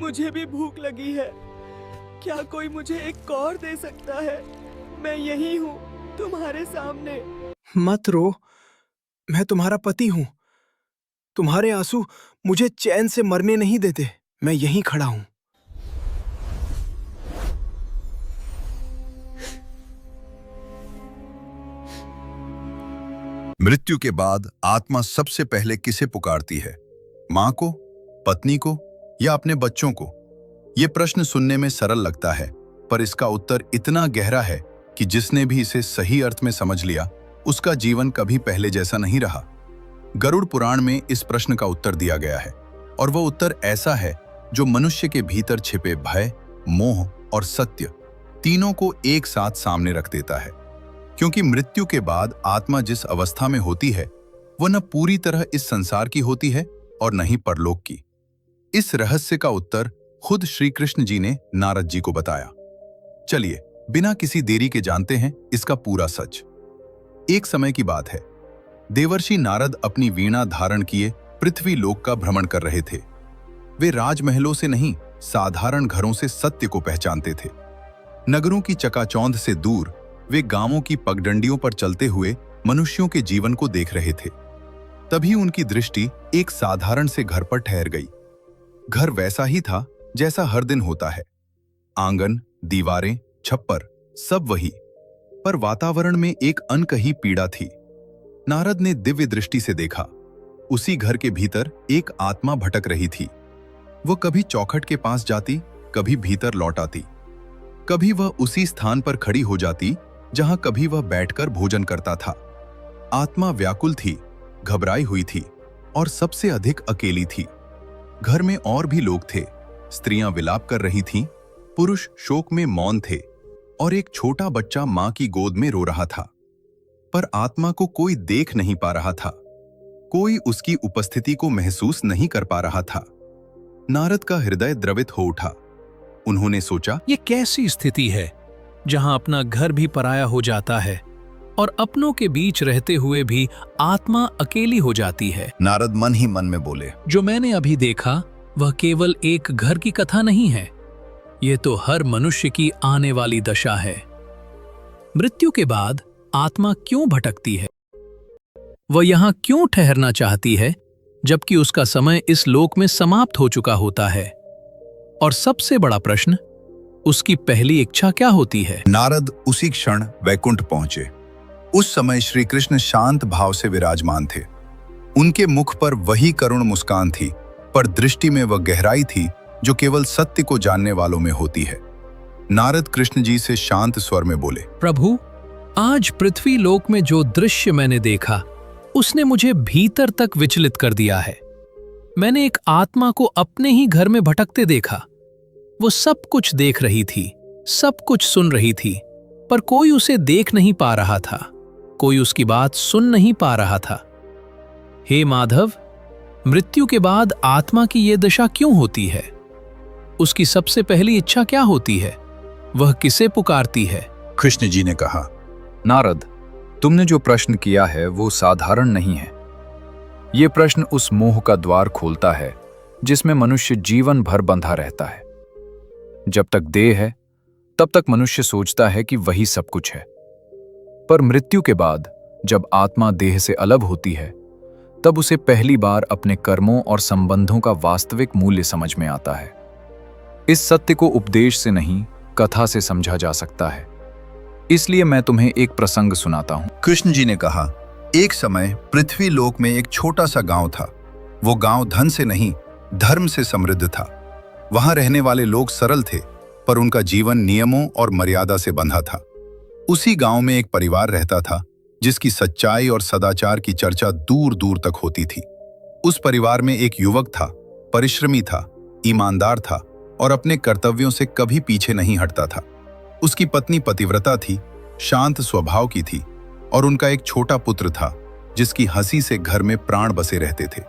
मुझे भी भूख लगी है। क्या कोई मुझे एक कौर दे सकता है? मैं यही हूँ, तुम्हारे सामने। मत रो, मैं तुम्हारा पति हूँ। तुम्हारे आंसू मुझे चैन से मरने नहीं देते। मैं यहीं खड़ा हूँ। मृत्यु के बाद आत्मा सबसे पहले किसे पुकारती है? मां को, पत्नी को या अपने बच्चों को? यह प्रश्न सुनने में सरल लगता है, पर इसका उत्तर इतना गहरा है कि जिसने भी इसे सही अर्थ में समझ लिया, उसका जीवन कभी पहले जैसा नहीं रहा। गरुड़ पुराण में इस प्रश्न का उत्तर दिया गया है, और वह उत्तर ऐसा है जो मनुष्य के भीतर छिपे भय, मोह और सत्य तीनों को एक साथ सामने रख देता है। क्योंकि मृत्यु के बाद आत्मा जिस अवस्था में होती है, वह न पूरी तरह इस संसार की होती है और न ही परलोक की। इस रहस्य का उत्तर खुद श्री कृष्ण जी ने नारद जी को बताया। चलिए बिना किसी देरी के जानते हैं इसका पूरा सच। एक समय की बात है, देवर्षि नारद अपनी वीणा धारण किए पृथ्वी लोक का भ्रमण कर रहे थे। वे राजमहलों से नहीं, साधारण घरों से सत्य को पहचानते थे। नगरों की चकाचौंध से दूर वे गांवों की पगडंडियों पर चलते हुए मनुष्यों के जीवन को देख रहे थे। तभी उनकी दृष्टि एक साधारण से घर पर ठहर गई। घर वैसा ही था जैसा हर दिन होता है। आंगन, दीवारें, छप्पर सब वही, पर वातावरण में एक अनकही पीड़ा थी। नारद ने दिव्य दृष्टि से देखा। उसी घर के भीतर एक आत्मा भटक रही थी। वह कभी चौखट के पास जाती, कभी भीतर लौट आती। कभी वह उसी स्थान पर खड़ी हो जाती जहां कभी वह बैठकर भोजन करता था। आत्मा व्याकुल थी, घबराई हुई थी और सबसे अधिक अकेली थी। घर में और भी लोग थे। स्त्रियां विलाप कर रही थीं, पुरुष शोक में मौन थे और एक छोटा बच्चा मां की गोद में रो रहा था। पर आत्मा को कोई देख नहीं पा रहा था। कोई उसकी उपस्थिति को महसूस नहीं कर पा रहा था। नारद का हृदय द्रवित हो उठा। उन्होंने सोचा, ये कैसी स्थिति है जहां अपना घर भी पराया हो जाता है और अपनों के बीच रहते हुए भी आत्मा अकेली हो जाती है। नारद मन ही मन में बोले, जो मैंने अभी देखा वह केवल एक घर की कथा नहीं है, ये तो हर मनुष्य की आने वाली दशा है। मृत्यु के बाद आत्मा क्यों भटकती है? वह यहां क्यों ठहरना चाहती है जबकि उसका समय इस लोक में समाप्त हो चुका होता है? और सबसे बड़ा प्रश्न, उसकी पहली इच्छा क्या होती है? नारद उसी क्षण वैकुंठ पहुंचे। उस समय श्री कृष्ण शांत भाव से विराजमान थे। उनके मुख पर वही करुण मुस्कान थी, पर दृष्टि में वह गहराई थी जो केवल सत्य को जानने वालों में होती है। नारद कृष्ण जी से शांत स्वर में बोले, प्रभु, आज पृथ्वी लोक में जो दृश्य मैंने देखा उसने मुझे भीतर तक विचलित कर दिया है। मैंने एक आत्मा को अपने ही घर में भटकते देखा। वो सब कुछ देख रही थी, सब कुछ सुन रही थी, पर कोई उसे देख नहीं पा रहा था, कोई उसकी बात सुन नहीं पा रहा था। हे माधव, मृत्यु के बाद आत्मा की ये दशा क्यों होती है? उसकी सबसे पहली इच्छा क्या होती है? वह किसे पुकारती है? कृष्ण जी ने कहा, नारद, तुमने जो प्रश्न किया है वो साधारण नहीं है। ये प्रश्न उस मोह का द्वार खोलता है जिसमें मनुष्य जीवन भर बंधा रहता है। जब तक देह है तब तक मनुष्य सोचता है कि वही सब कुछ है, पर मृत्यु के बाद जब आत्मा देह से अलग होती है तब उसे पहली बार अपने कर्मों और संबंधों का वास्तविक मूल्य समझ में आता है। इस सत्य को उपदेश से नहीं, कथा से समझा जा सकता है। इसलिए मैं तुम्हें एक प्रसंग सुनाता हूं। कृष्ण जी ने कहा, एक समय पृथ्वी लोक में एक छोटा सा गांव था। वो गांव धन से नहीं, धर्म से समृद्ध था। वहां रहने वाले लोग सरल थे, पर उनका जीवन नियमों और मर्यादा से बंधा था। उसी गांव में एक परिवार रहता था जिसकी सच्चाई और सदाचार की चर्चा दूर दूर तक होती थी। उस परिवार में एक युवक था, परिश्रमी था, ईमानदार था और अपने कर्तव्यों से कभी पीछे नहीं हटता था। उसकी पत्नी पतिव्रता थी, शांत स्वभाव की थी और उनका एक छोटा पुत्र था जिसकी हंसी से घर में प्राण बसे रहते थे।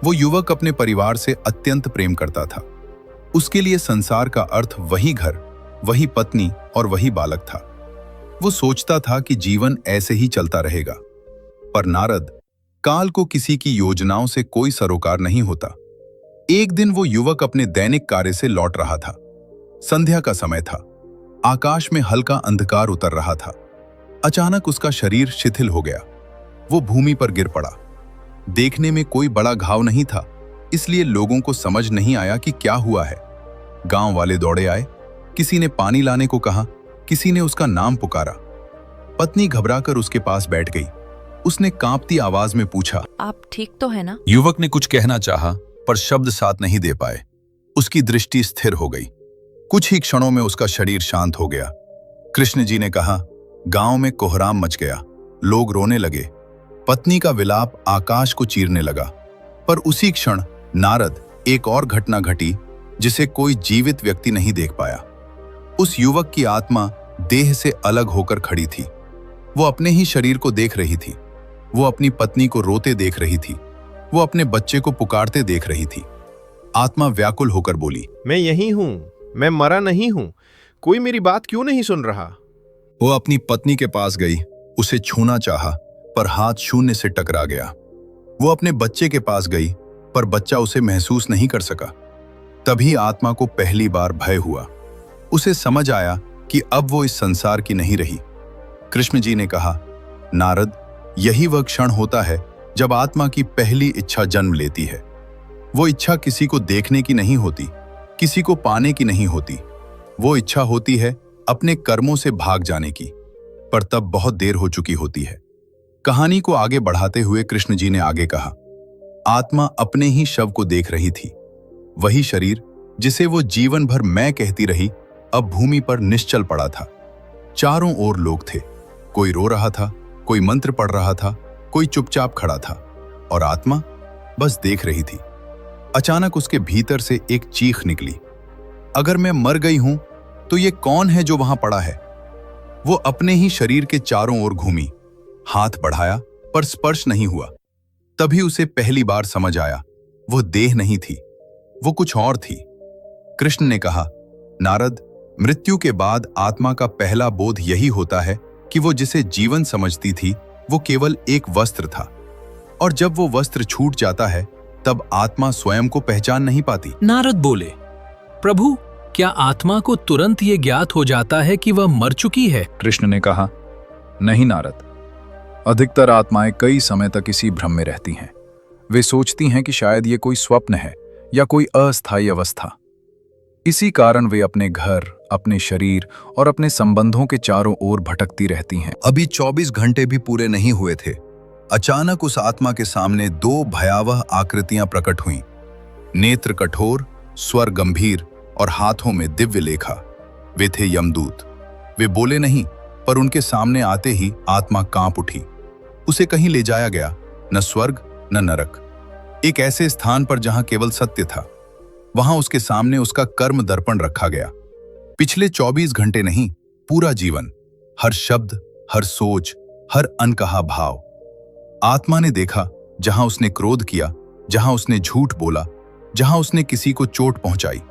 वो युवक अपने परिवार से अत्यंत प्रेम करता था। उसके लिए संसार का अर्थ वही घर, वही पत्नी और वही बालक था। वो सोचता था कि जीवन ऐसे ही चलता रहेगा। पर नारद, काल को किसी की योजनाओं से कोई सरोकार नहीं होता। एक दिन वो युवक अपने दैनिक कार्य से लौट रहा था। संध्या का समय था। आकाश में हल्का अंधकार उतर रहा था। अचानक उसका शरीर शिथिल हो गया। वो भूमि पर गिर पड़ा। देखने में कोई बड़ा घाव नहीं था, इसलिए लोगों को समझ नहीं आया कि क्या हुआ है। गांव वाले दौड़े आए। किसी ने पानी लाने को कहा, किसी ने उसका नाम पुकारा। पत्नी घबराकर उसके पास बैठ गई। उसने कांपती आवाज में पूछा, आप ठीक तो है ना? युवक ने कुछ कहना चाहा, पर शब्द साथ नहीं दे पाए। उसकी दृष्टि स्थिर हो गई। कुछ ही क्षणों में उसका शरीर शांत हो गया। कृष्ण जी ने कहा, गांव में कोहराम मच गया। लोग रोने लगे। पत्नी का विलाप आकाश को चीरने लगा। पर उसी क्षण नारद एक और घटना घटी जिसे कोई जीवित व्यक्ति नहीं देख पाया। उस युवक की आत्मा देह से अलग होकर खड़ी थी। वो अपने ही शरीर को देख रही थी। वो अपनी पत्नी को रोते देख रही थी। वो अपने बच्चे को पुकारते देख रही थी। आत्मा व्याकुल होकर बोली, मैं यही हूं, मैं मरा नहीं हूं, कोई मेरी बात क्यों नहीं सुन रहा? वो अपनी पत्नी के पास गई। उसे छूना चाहा, पर हाथ शून्य से टकरा गया। वो अपने बच्चे के पास गई, पर बच्चा उसे महसूस नहीं कर सका। तभी आत्मा को पहली बार भय हुआ। उसे समझ आया कि अब वो इस संसार की नहीं रही। कृष्ण जी ने कहा, नारद, यही वह क्षण होता है जब आत्मा की पहली इच्छा जन्म लेती है। वो इच्छा किसी को देखने की नहीं होती, किसी को पाने की नहीं होती। वो इच्छा होती है अपने कर्मों से भाग जाने की, पर तब बहुत देर हो चुकी होती है। कहानी को आगे बढ़ाते हुए कृष्ण जी ने आगे कहा, आत्मा अपने ही शव को देख रही थी। वही शरीर जिसे वो जीवन भर मैं कहती रही, अब भूमि पर निश्चल पड़ा था। चारों ओर लोग थे। कोई रो रहा था, कोई मंत्र पढ़ रहा था, कोई चुपचाप खड़ा था, और आत्मा बस देख रही थी। अचानक उसके भीतर से एक चीख निकली, अगर मैं मर गई हूं तो ये कौन है जो वहां पड़ा है? वो अपने ही शरीर के चारों ओर घूमी। हाथ बढ़ाया, पर स्पर्श नहीं हुआ। तभी उसे पहली बार समझ आया, वो देह नहीं थी, वो कुछ और थी। कृष्ण ने कहा, नारद, मृत्यु के बाद आत्मा का पहला बोध यही होता है कि वो जिसे जीवन समझती थी वो केवल एक वस्त्र था, और जब वो वस्त्र छूट जाता है तब आत्मा स्वयं को पहचान नहीं पाती। नारद बोले, प्रभु, क्या आत्मा को तुरंत ये ज्ञात हो जाता है कि वह मर चुकी है? कृष्ण ने कहा, नहीं नारद, अधिकतर आत्माएं कई समय तक इसी भ्रम में रहती हैं। वे सोचती हैं कि शायद ये कोई स्वप्न है या कोई अस्थायी अवस्था। इसी कारण वे अपने घर, अपने शरीर और अपने संबंधों के चारों ओर भटकती रहती हैं। अभी 24 घंटे भी पूरे नहीं हुए थे। अचानक उस आत्मा के सामने दो भयावह आकृतियां प्रकट हुईं। नेत्र कठोर, स्वर गंभीर और हाथों में दिव्य लेखा। वे थे यमदूत। वे बोले नहीं, पर उनके सामने आते ही आत्मा कांप उठी। उसे कहीं ले जाया गया, न स्वर्ग न नरक। एक ऐसे स्थान पर जहां केवल सत्य था। वहां उसके सामने उसका कर्म दर्पण रखा गया। पिछले 24 घंटे नहीं, पूरा जीवन, हर शब्द, हर सोच, हर अनकहा भाव। आत्मा ने देखा, जहां उसने क्रोध किया, जहां उसने झूठ बोला, जहां उसने किसी को चोट पहुंचाई,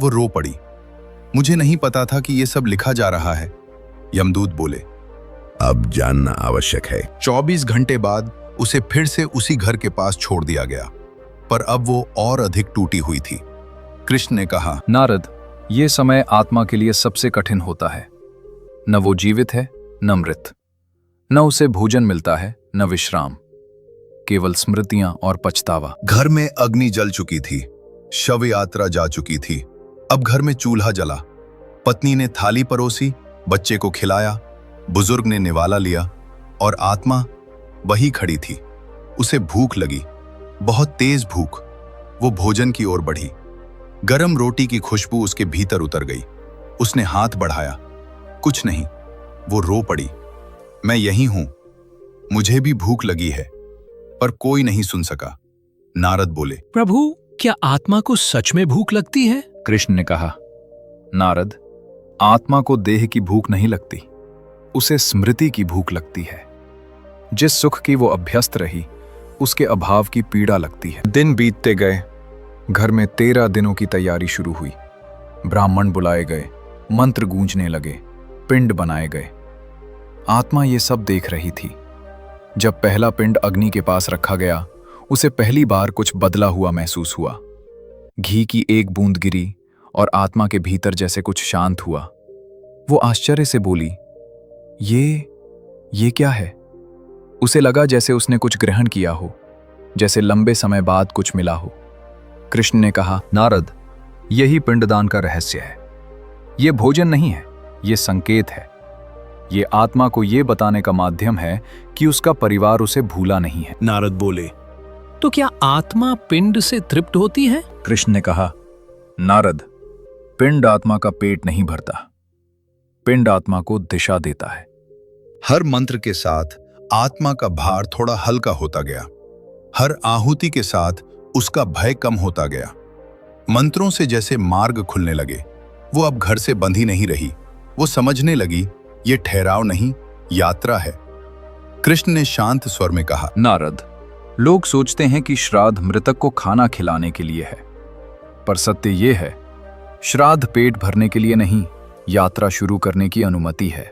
वो रो पड़ी। मुझे नहीं पता था कि ये सब लिखा जा रहा है। यमदूत बोले, अब जानना आवश्यक है। 24 घंटे बाद उसे फिर से उसी घर के पास छोड़ दिया गया, पर अब वो और अधिक टूटी हुई थी। कृष्ण ने कहा, नारद, ये समय आत्मा के लिए सबसे कठिन होता है। न वो जीवित है, न मृत। न उसे भोजन मिलता है, न विश्राम। केवल स्मृतियां और पछतावा। घर में अग्नि जल चुकी थी, शव यात्रा जा चुकी थी। अब घर में चूल्हा जला। पत्नी ने थाली परोसी, बच्चे को खिलाया, बुजुर्ग ने निवाला लिया, और आत्मा वही खड़ी थी। उसे भूख लगी, बहुत तेज भूख। वो भोजन की ओर बढ़ी। गरम रोटी की खुशबू उसके भीतर उतर गई। उसने हाथ बढ़ाया, कुछ नहीं। वो रो पड़ी, मैं यही हूं, मुझे भी भूख लगी है। पर कोई नहीं सुन सका। नारद बोले, प्रभु, क्या आत्मा को सच में भूख लगती है? कृष्ण ने कहा, नारद, आत्मा को देह की भूख नहीं लगती, उसे स्मृति की भूख लगती है। जिस सुख की वो अभ्यस्त रही, उसके अभाव की पीड़ा लगती है। दिन बीतते गए। घर में 13 दिनों की तैयारी शुरू हुई। ब्राह्मण बुलाए गए, मंत्र गूंजने लगे, पिंड बनाए गए। आत्मा ये सब देख रही थी। जब पहला पिंड अग्नि के पास रखा गया, उसे पहली बार कुछ बदला हुआ महसूस हुआ। घी की एक बूंद गिरी और आत्मा के भीतर जैसे कुछ शांत हुआ। वो आश्चर्य से बोली, ये क्या है? उसे लगा जैसे उसने कुछ ग्रहण किया हो, जैसे लंबे समय बाद कुछ मिला हो। कृष्ण ने कहा, नारद, यही पिंडदान का रहस्य है। ये भोजन नहीं है, ये संकेत है। ये आत्मा को ये बताने का माध्यम है कि उसका परिवार उसे भूला नहीं है। नारद बोले, तो क्या आत्मा पिंड से तृप्त होती है? कृष्ण ने कहा, नारद, पिंड आत्मा का पेट नहीं भरता, पिंड आत्मा को दिशा देता है। हर मंत्र के साथ आत्मा का भार थोड़ा हल्का होता गया। हर आहुति के साथ उसका भय कम होता गया। मंत्रों से जैसे मार्ग खुलने लगे। वो अब घर से बंधी नहीं रही। वो समझने लगी, ये ठहराव नहीं, यात्रा है। कृष्ण ने शांत स्वर में कहा, नारद, लोग सोचते हैं कि श्राद्ध मृतक को खाना खिलाने के लिए है, पर सत्य ये है, श्राद्ध पेट भरने के लिए नहीं, यात्रा शुरू करने की अनुमति है।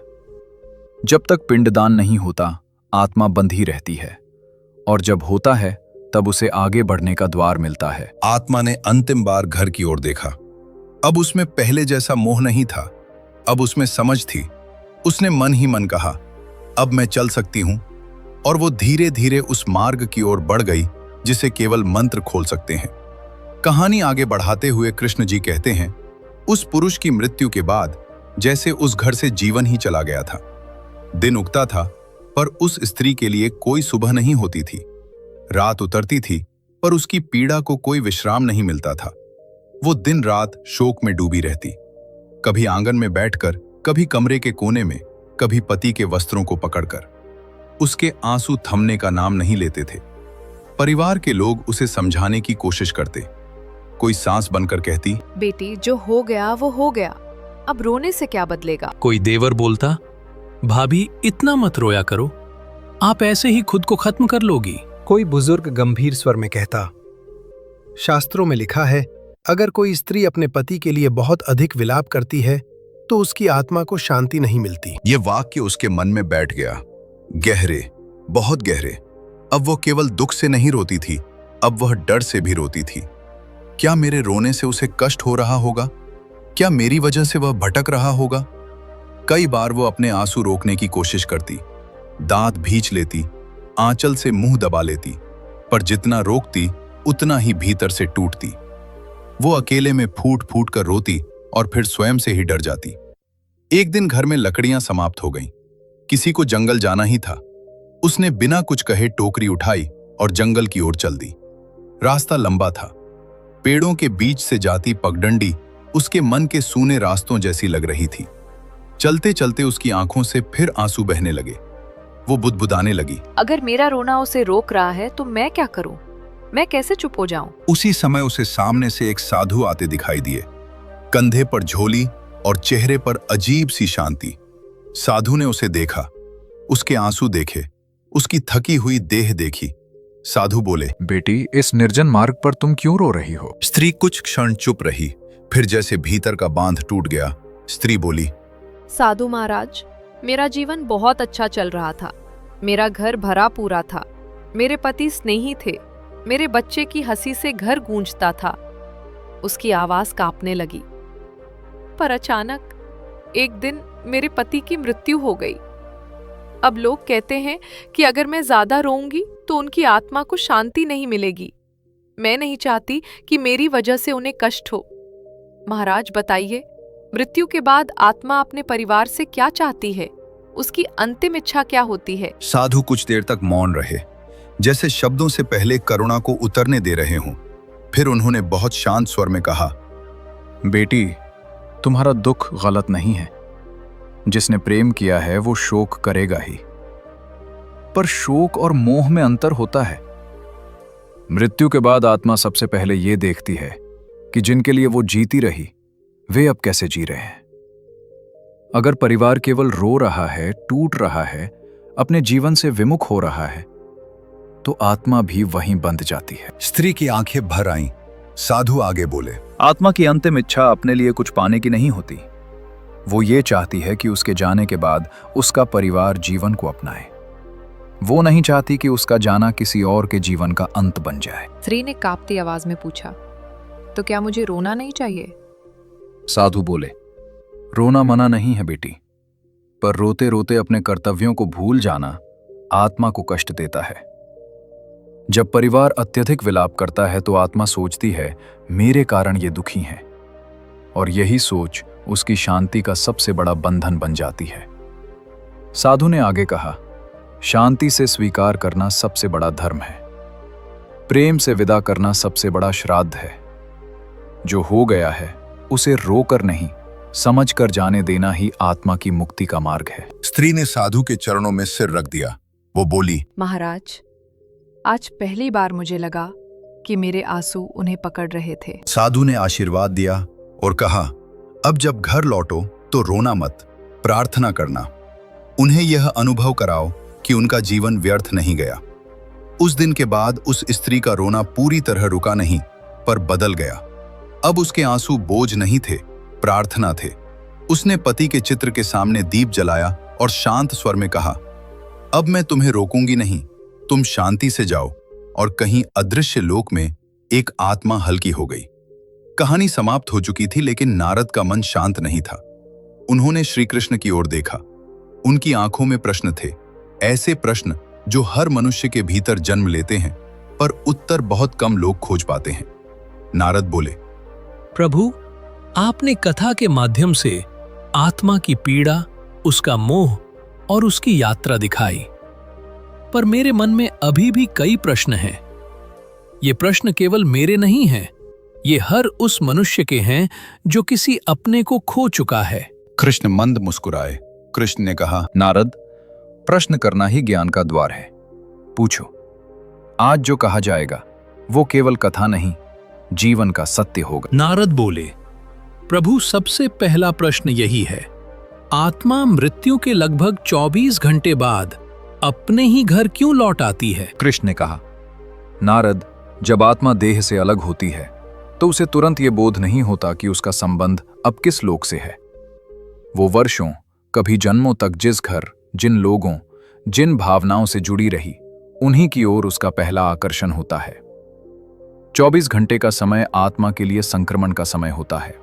जब तक पिंडदान नहीं होता, आत्मा बंधी रहती है, और जब होता है तब उसे आगे बढ़ने का द्वार मिलता है। आत्मा ने अंतिम बार घर की ओर देखा। अब उसमें पहले जैसा मोह नहीं था, अब उसमें समझ थी। उसने मन ही मन कहा, अब मैं चल सकती हूं, और वो धीरे धीरे उस मार्ग की ओर बढ़ गई जिसे केवल मंत्र खोल सकते हैं। कहानी आगे बढ़ाते हुए कृष्ण जी कहते हैं, उस पुरुष की मृत्यु के बाद जैसे उस घर से जीवन ही चला गया था। दिन उगता था, पर उस स्त्री के लिए कोई सुबह नहीं होती थी। रात उतरती थी, पर उसकी पीड़ा को कोई विश्राम नहीं मिलता था। वो दिन रात शोक में डूबी रहती, कभी आंगन में बैठकर, कभी कमरे के कोने में, कभी पति के वस्त्रों को पकड़कर। उसके आंसू थमने का नाम नहीं लेते थे। परिवार के लोग उसे समझाने की कोशिश करते। कोई सांस बनकर कहती, बेटी, जो हो गया वो हो गया, अब रोने से क्या बदलेगा। कोई देवर बोलता, भाभी इतना मत रोया करो, आप ऐसे ही खुद को खत्म कर लोगी। कोई बुजुर्ग गंभीर स्वर में कहता, शास्त्रों में लिखा है, अगर कोई स्त्री अपने पति के लिए बहुत अधिक विलाप करती है तो उसकी आत्मा को शांति नहीं मिलती। ये वाक्य उसके मन में बैठ गया, गहरे, बहुत गहरे। अब वो केवल दुख से नहीं रोती थी, अब वह डर से भी रोती थी। क्या मेरे रोने से उसे कष्ट हो रहा होगा? क्या मेरी वजह से वह भटक रहा होगा? कई बार वो अपने आंसू रोकने की कोशिश करती, दांत भींच लेती, आंचल से मुंह दबा लेती, पर जितना रोकती उतना ही भीतर से टूटती। वो अकेले में फूट फूट कर रोती और फिर स्वयं से ही डर जाती। एक दिन घर में लकड़ियां समाप्त हो गईं। किसी को जंगल जाना ही था। उसने बिना कुछ कहे टोकरी उठाई और जंगल की ओर चल दी। रास्ता लंबा था। पेड़ों के बीच से जाती पगडंडी उसके मन के सूने रास्तों जैसी लग रही थी। चलते चलते उसकी आंखों से फिर आंसू बहने लगे। वो बुदबुदाने लगी, अगर मेरा रोना उसे रोक रहा है तो मैं क्या करूं? मैं कैसे चुप हो जाऊं? उसी समय उसे सामने से एक साधु आते दिखाई दिए। कंधे पर झोली और चेहरे पर अजीब सी शांति। साधु ने उसे देखा, उसके आंसू देखे, उसकी थकी हुई देह देखी। साधु बोले, बेटी, इस निर्जन मार्ग पर तुम क्यों रो रही हो? स्त्री कुछ क्षण चुप रही, फिर जैसे भीतर का बांध टूट गया, स्त्री बोली, साधु महाराज, मेरा जीवन बहुत अच्छा चल रहा था। मेरा घर भरा पूरा था, मेरे पति स्नेही थे, मेरे बच्चे की हंसी से घर गूंजता था। उसकी आवाज कांपने लगी, पर अचानक एक दिन मेरे पति की मृत्यु हो गई। अब लोग कहते हैं कि अगर मैं ज्यादा रोऊंगी तो उनकी आत्मा को शांति नहीं मिलेगी। मैं नहीं चाहती कि मेरी वजह से उन्हें कष्ट हो। महाराज बताइए, मृत्यु के बाद आत्मा अपने परिवार से क्या चाहती है? उसकी अंतिम इच्छा क्या होती है? साधु कुछ देर तक मौन रहे, जैसे शब्दों से पहले करुणा को उतरने दे रहे हों। फिर उन्होंने बहुत शांत स्वर में कहा, बेटी, तुम्हारा दुख गलत नहीं है। जिसने प्रेम किया है वो शोक करेगा ही, पर शोक और मोह में अंतर होता है। मृत्यु के बाद आत्मा सबसे पहले ये देखती है कि जिनके लिए वो जीती रही वे अब कैसे जी रहे हैं। अगर परिवार केवल रो रहा है, टूट रहा है, अपने जीवन से विमुख हो रहा है, तो आत्मा भी वहीं बंध जाती है। स्त्री की आंखें भर आईं। साधु आगे बोले, आत्मा की अंतिम इच्छा अपने लिए कुछ पाने की नहीं होती। वो ये चाहती है कि उसके जाने के बाद उसका परिवार जीवन को अपनाए। वो नहीं चाहती कि उसका जाना किसी और के जीवन का अंत बन जाए। स्त्री ने कांपती आवाज में पूछा, तो क्या मुझे रोना नहीं चाहिए? साधु बोले, रोना मना नहीं है बेटी, पर रोते रोते अपने कर्तव्यों को भूल जाना आत्मा को कष्ट देता है। जब परिवार अत्यधिक विलाप करता है तो आत्मा सोचती है मेरे कारण ये दुखी हैं, और यही सोच उसकी शांति का सबसे बड़ा बंधन बन जाती है। साधु ने आगे कहा, शांति से स्वीकार करना सबसे बड़ा धर्म है, प्रेम से विदा करना सबसे बड़ा श्राद्ध है। जो हो गया है उसे रोकर नहीं, समझकर जाने देना ही आत्मा की मुक्ति का मार्ग है। स्त्री ने साधु के चरणों में सिर रख दिया। वो बोली, महाराज, आज पहली बार मुझे लगा कि मेरे आंसू उन्हें पकड़ रहे थे। साधु ने आशीर्वाद दिया और कहा, अब जब घर लौटो तो रोना मत, प्रार्थना करना। उन्हें यह अनुभव कराओ कि उनका जीवन व्यर्थ नहीं गया। उस दिन के बाद उस स्त्री का रोना पूरी तरह रुका नहीं, पर बदल गया। अब उसके आंसू बोझ नहीं थे, प्रार्थना थे। उसने पति के चित्र के सामने दीप जलाया और शांत स्वर में कहा, अब मैं तुम्हें रोकूंगी नहीं, तुम शांति से जाओ। और कहीं अदृश्य लोक में एक आत्मा हल्की हो गई। कहानी समाप्त हो चुकी थी, लेकिन नारद का मन शांत नहीं था। उन्होंने श्री कृष्ण की ओर देखा। उनकी आंखों में प्रश्न थे, ऐसे प्रश्न जो हर मनुष्य के भीतर जन्म लेते हैं, पर उत्तर बहुत कम लोग खोज पाते हैं। नारद बोले, प्रभु, आपने कथा के माध्यम से आत्मा की पीड़ा, उसका मोह और उसकी यात्रा दिखाई, पर मेरे मन में अभी भी कई प्रश्न हैं। ये प्रश्न केवल मेरे नहीं हैं, ये हर उस मनुष्य के हैं जो किसी अपने को खो चुका है। कृष्ण मंद मुस्कुराए। कृष्ण ने कहा, नारद, प्रश्न करना ही ज्ञान का द्वार है। पूछो। आज जो कहा जाएगा वो केवल कथा नहीं, जीवन का सत्य होगा। नारद बोले, प्रभु, सबसे पहला प्रश्न यही है, आत्मा मृत्यु के लगभग 24 घंटे बाद अपने ही घर क्यों लौट आती है? कृष्ण ने कहा, नारद, जब आत्मा देह से अलग होती है तो उसे तुरंत ये बोध नहीं होता कि उसका संबंध अब किस लोक से है। वो वर्षों, कभी जन्मों तक जिस घर, जिन लोगों, जिन भावनाओं से जुड़ी रही, उन्हीं की ओर उसका पहला आकर्षण होता है। 24 घंटे का समय आत्मा के लिए संक्रमण का समय होता है।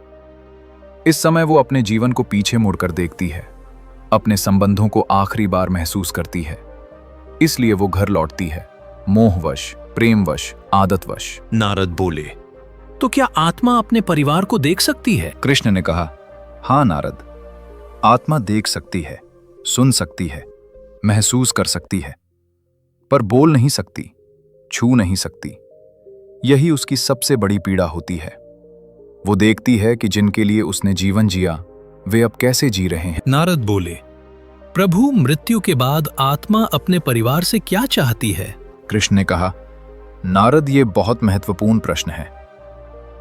इस समय वो अपने जीवन को पीछे मुड़कर देखती है, अपने संबंधों को आखिरी बार महसूस करती है। इसलिए वो घर लौटती है, मोहवश, प्रेमवश, आदतवश। नारद बोले, तो क्या आत्मा अपने परिवार को देख सकती है? कृष्ण ने कहा, हाँ नारद, आत्मा देख सकती है, सुन सकती है, महसूस कर सकती है, पर बोल नहीं सकती, छू नहीं सकती। यही उसकी सबसे बड़ी पीड़ा होती है। वो देखती है कि जिनके लिए उसने जीवन जिया वे अब कैसे जी रहे हैं। नारद बोले, प्रभु, मृत्यु के बाद आत्मा अपने परिवार से क्या चाहती है? कृष्ण ने कहा, नारद, ये बहुत महत्वपूर्ण प्रश्न है।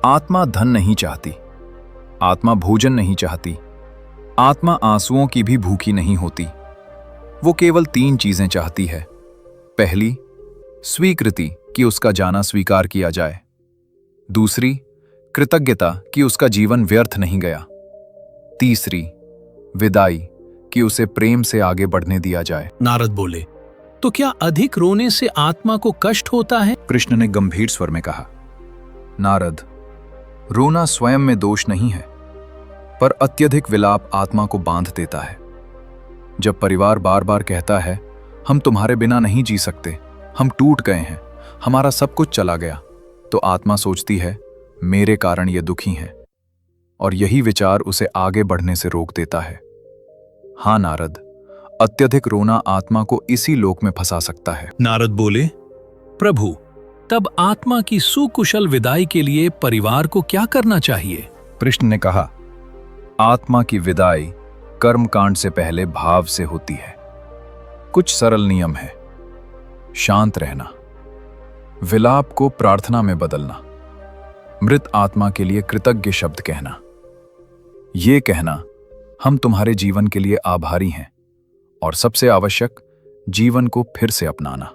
आत्मा धन नहीं चाहती, आत्मा भोजन नहीं चाहती, आत्मा आंसुओं की भी भूखी नहीं होती। वो केवल 3 चीजें चाहती है। पहली, स्वीकृति कि उसका जाना स्वीकार किया जाए। दूसरी, कृतज्ञता कि उसका जीवन व्यर्थ नहीं गया। तीसरी, विदाई कि उसे प्रेम से आगे बढ़ने दिया जाए। नारद बोले, तो क्या अधिक रोने से आत्मा को कष्ट होता है? कृष्ण ने गंभीर स्वर में कहा, नारद, रोना स्वयं में दोष नहीं है, पर अत्यधिक विलाप आत्मा को बांध देता है। जब परिवार बार बार कहता है, हम तुम्हारे बिना नहीं जी सकते, हम टूट गए हैं, हमारा सब कुछ चला गया, तो आत्मा सोचती है, मेरे कारण ये दुखी हैं, और यही विचार उसे आगे बढ़ने से रोक देता है। हाँ नारद, अत्यधिक रोना आत्मा को इसी लोक में फंसा सकता है। नारद बोले, प्रभु, तब आत्मा की सुकुशल विदाई के लिए परिवार को क्या करना चाहिए? कृष्ण ने कहा, आत्मा की विदाई कर्मकांड से पहले भाव से होती है। कुछ सरल नियम है। शांत रहना, विलाप को प्रार्थना में बदलना, मृत आत्मा के लिए कृतज्ञ शब्द कहना, ये कहना हम तुम्हारे जीवन के लिए आभारी हैं, और सबसे आवश्यक, जीवन को फिर से अपनाना।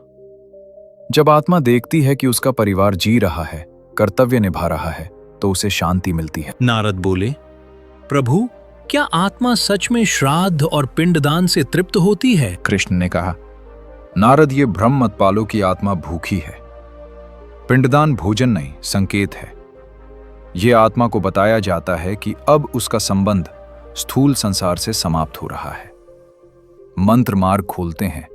जब आत्मा देखती है कि उसका परिवार जी रहा है, कर्तव्य निभा रहा है, तो उसे शांति मिलती है। नारद बोले, प्रभु, क्या आत्मा सच में श्राद्ध और पिंडदान से तृप्त होती है? कृष्ण ने कहा, नारद, ये भ्रम मत पालो कि आत्मा भूखी है। पिंडदान भोजन नहीं, संकेत है। ये आत्मा को बताया जाता है कि अब उसका संबंध स्थूल संसार से समाप्त हो रहा है। मंत्र मार्ग खोलते हैं,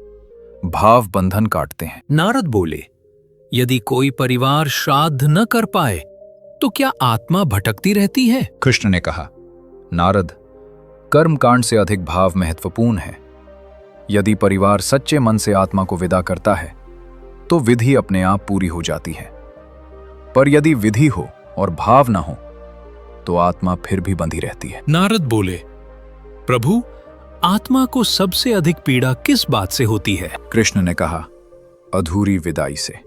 भाव बंधन काटते हैं। नारद बोले, यदि कोई परिवार श्राद्ध न कर पाए तो क्या आत्मा भटकती रहती है? कृष्ण ने कहा, नारद, कर्मकांड से अधिक भाव महत्वपूर्ण है। यदि परिवार सच्चे मन से आत्मा को विदा करता है तो विधि अपने आप पूरी हो जाती है, पर यदि विधि हो और भाव न हो तो आत्मा फिर भी बंधी रहती है। नारद बोले, प्रभु, आत्मा को सबसे अधिक पीड़ा किस बात से होती है? कृष्ण ने कहा, अधूरी विदाई से।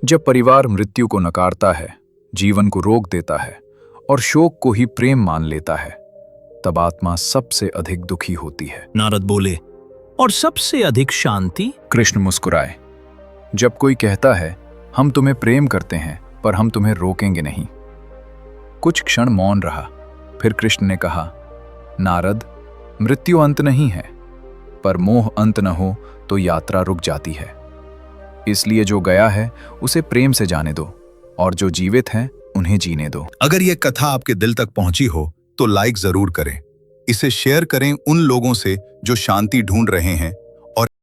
जब परिवार मृत्यु को नकारता है, जीवन को रोक देता है और शोक को ही प्रेम मान लेता है, तब आत्मा सबसे अधिक दुखी होती है। नारद बोले, और सबसे अधिक शांति? कृष्ण मुस्कुराए, जब कोई कहता है हम तुम्हें प्रेम करते हैं पर हम तुम्हें रोकेंगे नहीं। कुछ क्षण मौन रहा, फिर कृष्ण ने कहा, नारद, मृत्यु अंत नहीं है, पर मोह अंत न हो तो यात्रा रुक जाती है। इसलिए जो गया है उसे प्रेम से जाने दो और जो जीवित हैं उन्हें जीने दो। अगर यह कथा आपके दिल तक पहुंची हो तो लाइक जरूर करें। इसे शेयर करें उन लोगों से जो शांति ढूंढ रहे हैं